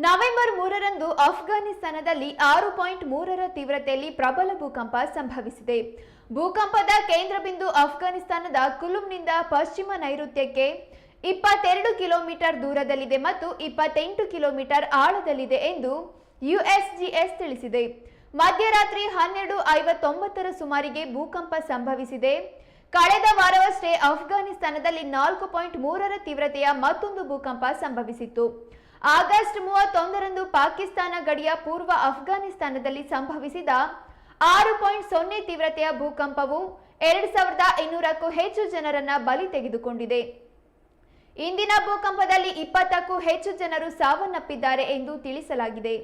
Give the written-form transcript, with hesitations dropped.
November 3ರಂದು ಅಫ್ಘಾನಿಸ್ತಾನದಲ್ಲಿ 6.3ರ ತೀವ್ರತೆಯಲ್ಲಿ ಪ್ರಬಲ ಭೂಕಂಪ ಸಂಭವಿಸಿದೆ. ಭೂಕಂಪದ ಕೇಂದ್ರ ಬಿಂದು ಅಫ್ಘಾನಿಸ್ತಾನದ ಕುಲುಮ್ನಿಂದ ಪಶ್ಚಿಮ ನೈಋತ್ಯಕ್ಕೆ 22 ಕಿಲೋಮೀಟರ್ ದೂರದಲ್ಲಿದೆ ಮತ್ತು 28 ಕಿಲೋಮೀಟರ್ ಆಳದಲ್ಲಿದೆ ಎಂದು ಯುಎಸ್ಜಿಎಸ್ ತಿಳಿಸಿದೆ. ಮಧ್ಯರಾತ್ರಿ 12:59ರ ಸುಮಾರಿಗೆ ಭೂಕಂಪ ಸಂಭವಿಸಿದೆ. ಕಳೆದ ವಾರವಷ್ಟೇ ಅಫ್ಘಾನಿಸ್ತಾನದಲ್ಲಿ 4.3ರ ತೀವ್ರತೆಯ ಮತ್ತೊಂದು ಭೂಕಂಪ ಸಂಭವಿಸಿತ್ತು. ಆಗಸ್ಟ್ 31ರಂದು ಪಾಕಿಸ್ತಾನ ಗಡಿಯ ಪೂರ್ವ ಅಫ್ಘಾನಿಸ್ತಾನದಲ್ಲಿ ಸಂಭವಿಸಿದ 6.0 ತೀವ್ರತೆಯ ಭೂಕಂಪವು 2200ಕ್ಕೂ ಹೆಚ್ಚು ಜನರನ್ನ ಬಲಿ ತೆಗೆದುಕೊಂಡಿದೆ. ಇಂದಿನ ಭೂಕಂಪದಲ್ಲಿ 20ಕ್ಕೂ ಹೆಚ್ಚು ಜನರು ಸಾವನ್ನಪ್ಪಿದ್ದಾರೆ ಎಂದು ತಿಳಿಸಲಾಗಿದೆ.